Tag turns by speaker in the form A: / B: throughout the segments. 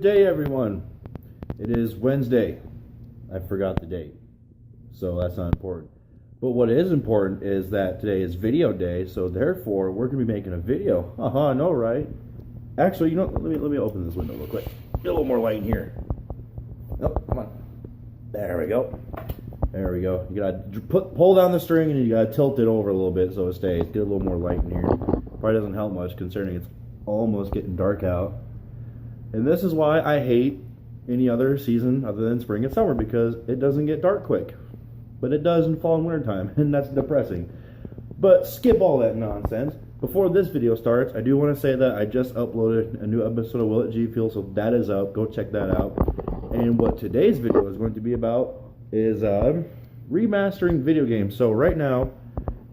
A: Good day, everyone. It is Wednesday. I forgot the date, so that's not important. But what is important is that today is video day, so therefore we're going to be making a video. Haha, no, right? Actually, you know, let me open this window real quick. Get a little more light in here. Oh, come on. There we go. There we go. You gotta pull down the string and you gotta tilt it over a little bit so it stays. Get a little more light in here. Probably doesn't help much considering it's almost getting dark out. And this is why I hate any other season other than spring and summer, because it doesn't get dark quick. But it does in fall and winter time, and that's depressing. But skip all that nonsense. Before this video starts, I do want to say that I just uploaded a new episode of Will It G Fuel, so that is up. Go check that out. And what today's video is going to be about is remastering video games. So right now,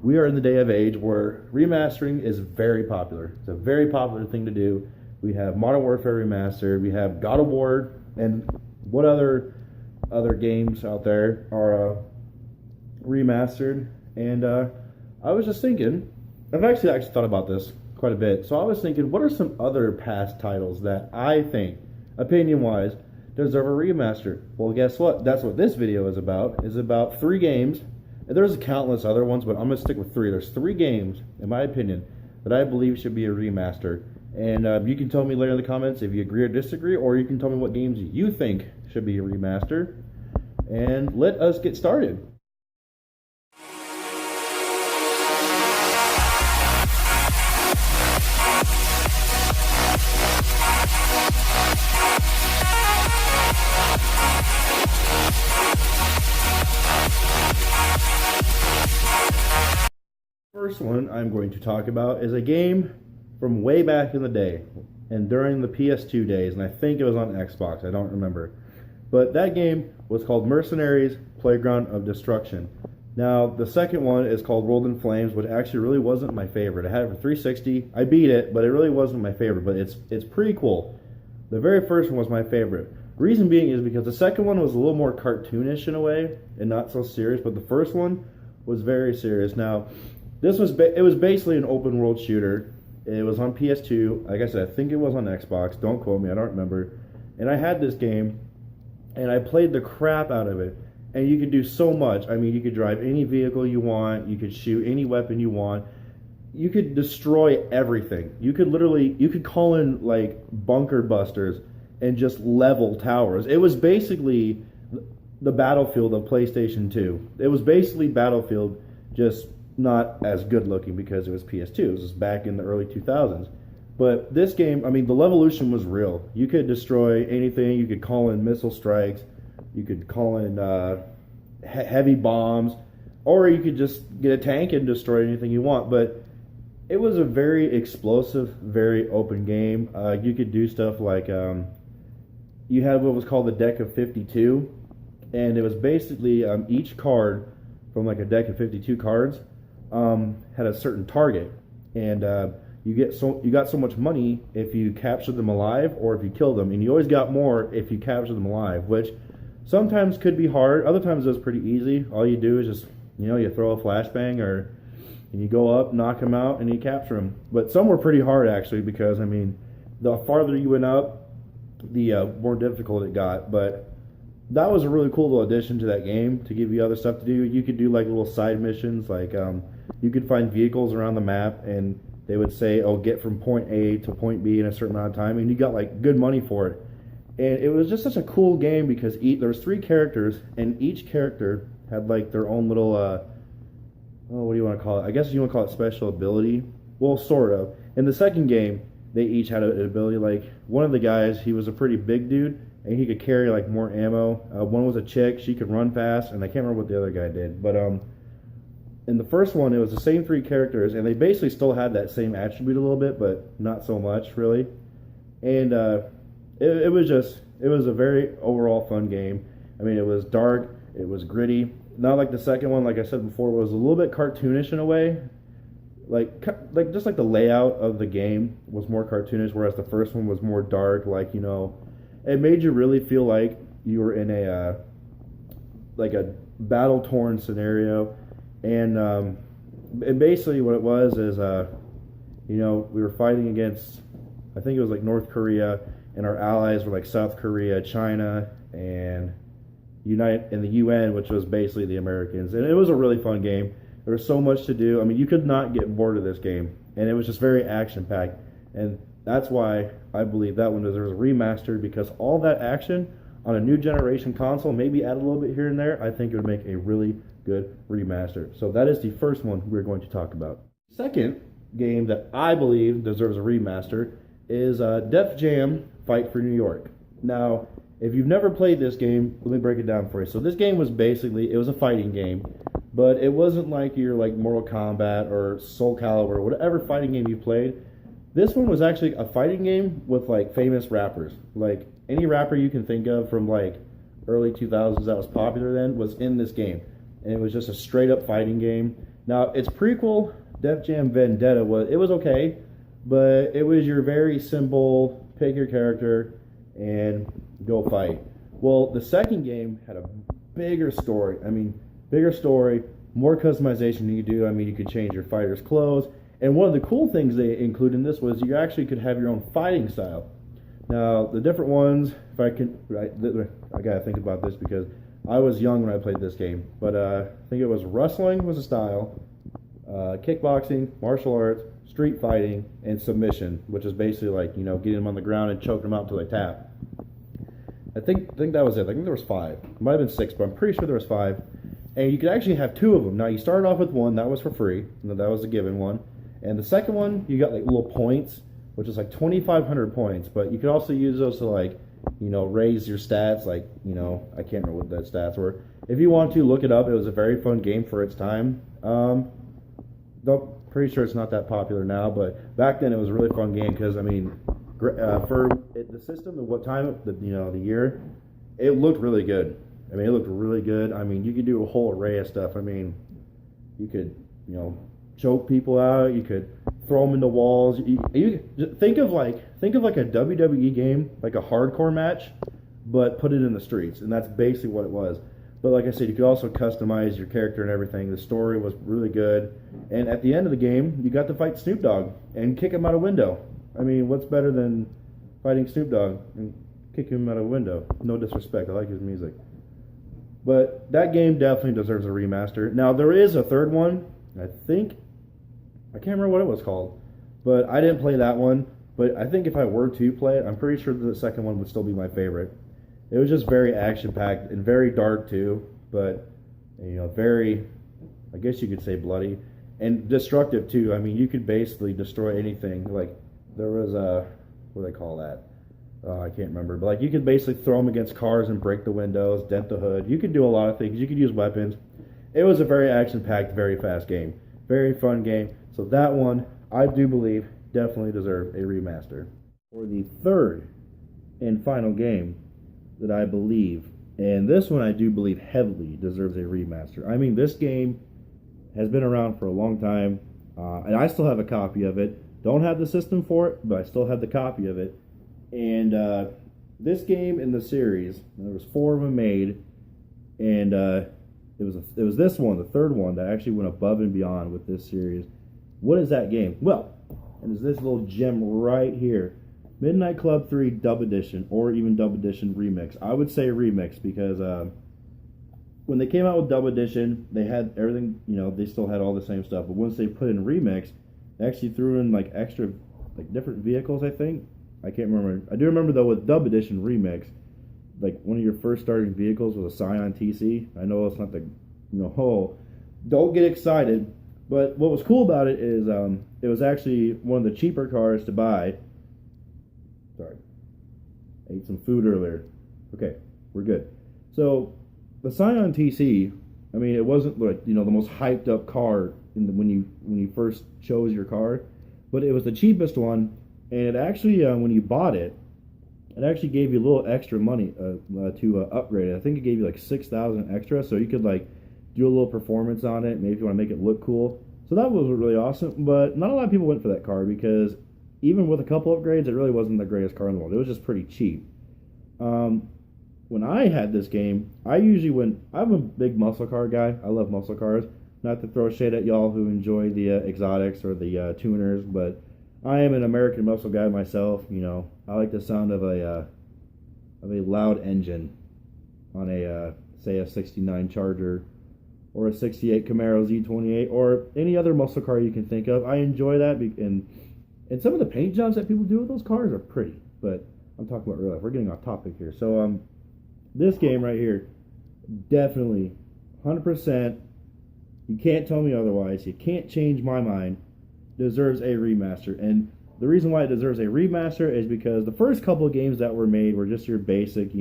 A: we are in the day of age where remastering is very popular. It's a very popular thing to do. We have Modern Warfare Remastered, we have God of War, and what other games out there are remastered. And I was just thinking, I've actually thought about this quite a bit. So I was thinking, what are some other past titles that I think, opinion-wise, deserve a remaster? Well, guess what? That's what this video is about. It's about 3 games. And there's countless other ones, but I'm going to stick with 3. There's 3 games, in my opinion, that I believe should be a remaster. And you can tell me later in the comments if you agree or disagree, or you can tell me what games you think should be a remaster. And let us get started. First one I'm going to talk about is a game from way back in the day and during the PS2 days, and I think it was on Xbox, I don't remember. But that game was called Mercenaries Playground of Destruction. Now, the second one is called World in Flames, which actually really wasn't my favorite. I had it for 360. I beat it, but it really wasn't my favorite, but it's pretty cool. The very first one was my favorite. Reason being is because the second one was a little more cartoonish in a way and not so serious, but the first one was very serious. Now, it was basically an open world shooter. It was on PS2. Like I said, I think it was on Xbox. Don't quote me, I don't remember. And I had this game, and I played the crap out of it. And you could do so much. I mean, you could drive any vehicle you want. You could shoot any weapon you want. You could destroy everything. You could call in like bunker busters and just level towers. It was basically the Battlefield of PlayStation 2. It was basically Battlefield, just not as good looking because it was PS2. It was back in the early 2000s. But this game, I mean, the Levolution was real. You could destroy anything. You could call in missile strikes. You could call in heavy bombs. Or you could just get a tank and destroy anything you want. But it was a very explosive, very open game. You could do stuff like you had what was called the deck of 52. And it was basically each card from like a deck of 52 cards had a certain target, and you got so much money if you captured them alive or if you killed them, and you always got more if you captured them alive, which sometimes could be hard. Other times it was pretty easy. All you do is just, you throw a flashbang and you go up, knock them out, and you capture them. But some were pretty hard actually, because I mean, the farther you went up, the more difficult it got. But that was a really cool little addition to that game to give you other stuff to do. You could do like little side missions, like you could find vehicles around the map, and they would say, "Oh, get from point A to point B in a certain amount of time," and you got like good money for it. And it was just such a cool game because there was 3 characters, and each character had like their own little what do you want to call it? I guess you want to call it special ability. Well, sort of. In the second game, they each had an ability. Like one of the guys, he was a pretty big dude, and he could carry like more ammo. One was a chick, she could run fast, and I can't remember what the other guy did. But in the first one, it was the same 3 characters, and they basically still had that same attribute a little bit, but not so much really. And it was a very overall fun game. I mean, it was dark, it was gritty. Not like the second one, like I said before, was a little bit cartoonish in a way. Like just like the layout of the game was more cartoonish, whereas the first one was more dark. Like, it made you really feel like you were in a battle-torn scenario. And basically what it was is we were fighting against, I think it was like North Korea, and our allies were like South Korea, China, and the UN, which was basically the Americans. And it was a really fun game. There was so much to do. I mean, you could not get bored of this game, and it was just very action-packed. And that's why I believe that one deserves a remaster, because all that action on a new generation console, maybe add a little bit here and there, I think it would make a really good remaster. So that is the first one we're going to talk about. Second game that I believe deserves a remaster is Def Jam Fight for New York. Now, if you've never played this game, let me break it down for you. So this game was basically, it was a fighting game, but it wasn't like your like Mortal Kombat or Soul Calibur, whatever fighting game you played. This one was actually a fighting game with like famous rappers. Like any rapper you can think of from like early 2000s that was popular then was in this game. And it was just a straight up fighting game. Now, its prequel, Def Jam Vendetta, was okay, but it was your very simple pick your character and go fight. Well, the second game had a bigger story. I mean, bigger story, more customization you could do. I mean, you could change your fighter's clothes. And one of the cool things they included in this was you actually could have your own fighting style. Now, the different ones, if I can, I gotta think about this because I was young when I played this game. But I think it was wrestling was a style, kickboxing, martial arts, street fighting, and submission, which is basically like, you know, getting them on the ground and choking them out until they tap. I think that was it. I think there was 5. It might have been 6, but I'm pretty sure there was 5. And you could actually have 2 of them. Now, you started off with one. That was for free. That was a given one. And the second one, you got like little points, which is like 2,500 points. But you could also use those to like, you know, raise your stats. Like, you know, I can't remember what that stats were. If you want to, look it up. It was a very fun game for its time. Pretty sure it's not that popular now, but back then it was a really fun game because, I mean, for the system and what time, the year, it looked really good. I mean, it looked really good. I mean, you could do a whole array of stuff. I mean, you could, you know, choke people out. You could throw them into walls. You think of like a WWE game, like a hardcore match, but put it in the streets, and that's basically what it was. But like I said, you could also customize your character and everything. The story was really good, and at the end of the game, you got to fight Snoop Dogg and kick him out a window. I mean, what's better than fighting Snoop Dogg and kicking him out a window? No disrespect, I like his music. But that game definitely deserves a remaster. Now, there is a third one. I can't remember what it was called, but I didn't play that one. But I think if I were to play it, I'm pretty sure the second one would still be my favorite. It was just very action-packed and very dark too, but, you know, very, I guess you could say bloody, and destructive too. I mean, you could basically destroy anything. Like, there was what do they call that? I can't remember, but like you could basically throw them against cars and break the windows, dent the hood. You could do a lot of things. You could use weapons. It was a very action-packed, very fast game. Very fun game. So that one, I do believe, definitely deserves a remaster. For the third and final game that I believe, and this one I do believe heavily deserves a remaster. I mean, this game has been around for a long time, and I still have a copy of it. Don't have the system for it, but I still have the copy of it. And this game in the series, there was 4 of them made, and it was this one, the third one, that actually went above and beyond with this series. What is that game? Well, and it's this little gem right here. Midnight Club 3 Dub Edition, or even Dub Edition Remix. I would say Remix because when they came out with Dub Edition, they had everything, you know, they still had all the same stuff. But once they put in Remix, they actually threw in like extra, like different vehicles, I think. I can't remember. I do remember though with Dub Edition Remix, like one of your first starting vehicles was a Scion TC. I know it's not the, you know, oh, don't get excited. But what was cool about it is it was actually one of the cheaper cars to buy. Sorry, I ate some food earlier. Okay, we're good. So the Scion TC, I mean, it wasn't like, you know, the most hyped up car when you first chose your car, but it was the cheapest one, and it actually when you bought it, it actually gave you a little extra money to upgrade it. I think it gave you like 6,000 extra, so you could like do a little performance on it, maybe if you want to make it look cool. So that was really awesome, but not a lot of people went for that car because even with a couple upgrades, it really wasn't the greatest car in the world. It was just pretty cheap. When I had this game, I'm a big muscle car guy. I love muscle cars. Not to throw shade at y'all who enjoy the exotics or the tuners, but I am an American muscle guy myself. I like the sound of a loud engine on a say a '69 Charger or a '68 Camaro Z28 or any other muscle car you can think of. I enjoy that, and some of the paint jobs that people do with those cars are pretty. But I'm talking about real life. We're getting off topic here. So this game right here, definitely 100%. You can't tell me otherwise. You can't change my mind. Deserves a remaster. And the reason why it deserves a remaster is because the first couple of games that were made were just your basic,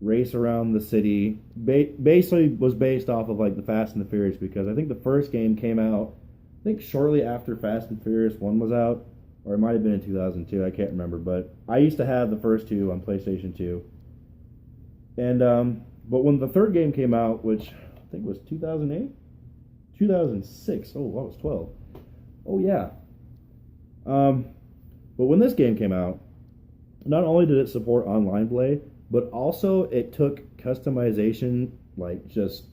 A: race around the city. Basically was based off of like the Fast and the Furious, because I think the first game came out, I think shortly after Fast and Furious 1 was out, or it might have been in 2002, I can't remember, but I used to have the first two on PlayStation 2. And but when the third game came out, which I think was 2008, 2006, oh, I was 12. Oh yeah. But when this game came out, not only did it support online play, but also it took customization like just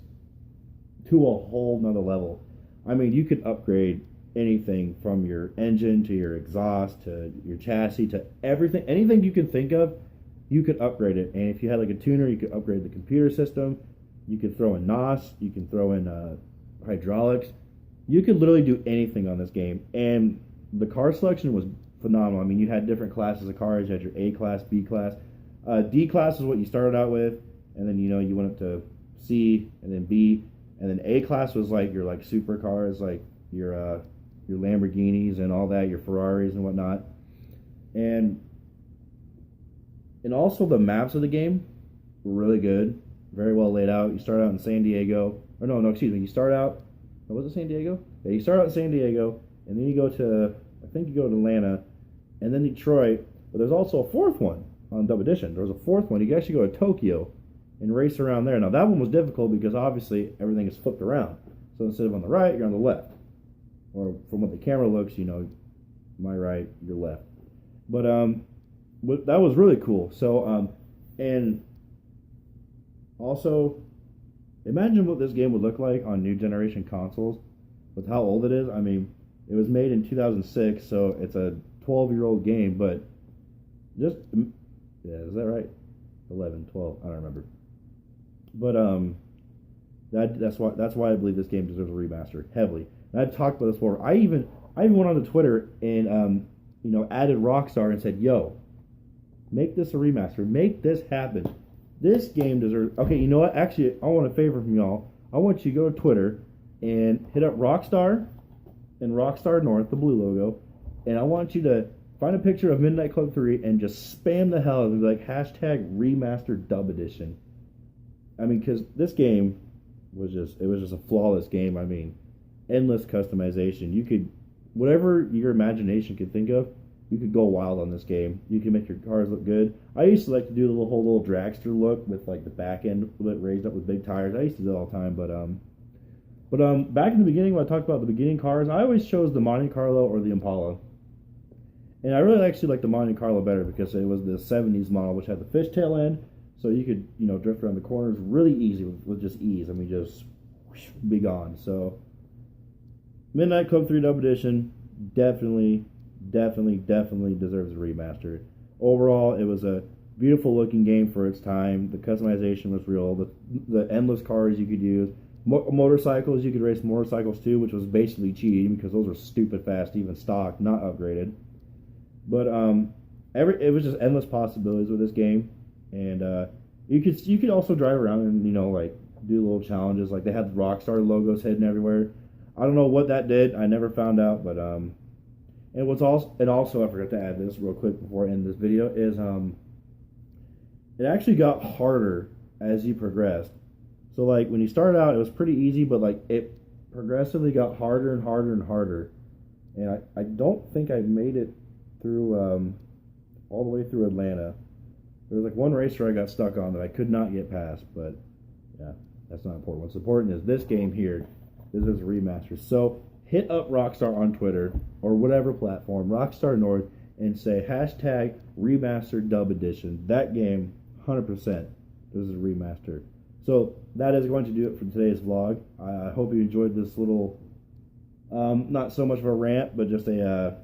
A: to a whole nother level. I mean, you could upgrade anything from your engine to your exhaust to your chassis to everything. Anything you can think of, you could upgrade it. And if you had like a tuner, you could upgrade the computer system. You could throw in NOS. You can throw in hydraulics. You could literally do anything on this game. And the car selection was phenomenal. I mean, you had different classes of cars. You had your A class, B class. D class is what you started out with. And then, you went up to C and then B. And then A class was like your like supercars, like your Lamborghinis and all that, your Ferraris and whatnot. And also the maps of the game were really good, very well laid out. You start out in San Diego, or no, excuse me. You start out, was it San Diego? Yeah, you start out in San Diego, and then you go to, I think you go to Atlanta, and then Detroit. But there's also a fourth one on Double Edition. There was a fourth one. You can actually go to Tokyo and race around there. Now that one was difficult because obviously everything is flipped around. So instead of on the right, you're on the left. Or from what the camera looks, my right, your left. But that was really cool. So and also imagine what this game would look like on new generation consoles with how old it is. I mean, it was made in 2006, so it's a 12-year-old game, but just, yeah, is that right? 11, 12, I don't remember. But that's why I believe this game deserves a remaster heavily. And I've talked about this before. I even went onto Twitter and added Rockstar and said, "Yo, make this a remaster. Make this happen. This game deserves." Okay, you know what? Actually, I want a favor from y'all. I want you to go to Twitter and hit up Rockstar and Rockstar North, the blue logo, and I want you to find a picture of Midnight Club 3 and just spam the hell out of it, like #remastered dub edition. I mean, because this game was just a flawless game. I mean, endless customization. You could, whatever your imagination could think of, you could go wild on this game. You can make your cars look good. I used to like to do the whole little dragster look with like the back end raised up with big tires. I used to do it all the time, but back in the beginning when I talked about the beginning cars, I always chose the Monte Carlo or the Impala. And I really actually like the Monte Carlo better because it was the 70s model, which had the fishtail end, so you could, drift around the corners really easy with just ease. I mean, just be gone. So Midnight Club 3 Dub Edition definitely deserves a remaster. Overall, it was a beautiful looking game for its time. The customization was real. The endless cars you could use. Motorcycles, you could race motorcycles too, which was basically cheating because those were stupid fast, even stock, not upgraded. But it was just endless possibilities with this game, and you could also drive around and like do little challenges. Like they had the Rockstar logos hidden everywhere. I don't know what that did. I never found out, but and also I forgot to add this real quick before I end this video is it actually got harder as you progressed. So like when you started out, it was pretty easy, but like it progressively got harder and harder and harder. And I don't think I made it through all the way through Atlanta. There was like one racer I got stuck on that I could not get past, but yeah, that's not important. What's important is this game here. This is a remaster. So hit up Rockstar on Twitter or whatever platform, Rockstar North, and say #remastered dub edition. That game, 100%. This is a remaster. So that is going to do it for today's vlog. I hope you enjoyed this little, not so much of a rant, but just a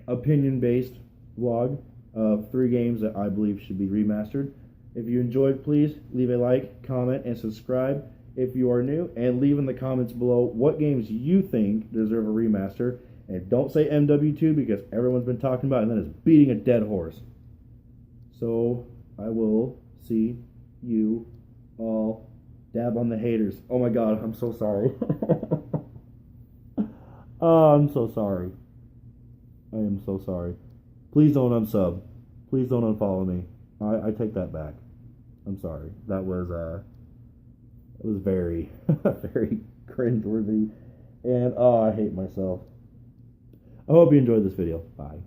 A: opinion-based vlog of 3 games that I believe should be remastered. If you enjoyed, please leave a like, comment, and subscribe if you are new, and leave in the comments below what games you think deserve a remaster. And don't say MW2 because everyone's been talking about it and then it's beating a dead horse. So I will see you all. Dab on the haters. Oh my god, I'm so sorry. Oh, I'm so sorry. I am so sorry. Please don't unsub. Please don't unfollow me. I take that back. I'm sorry. That was very, very cringeworthy. And oh, I hate myself. I hope you enjoyed this video. Bye.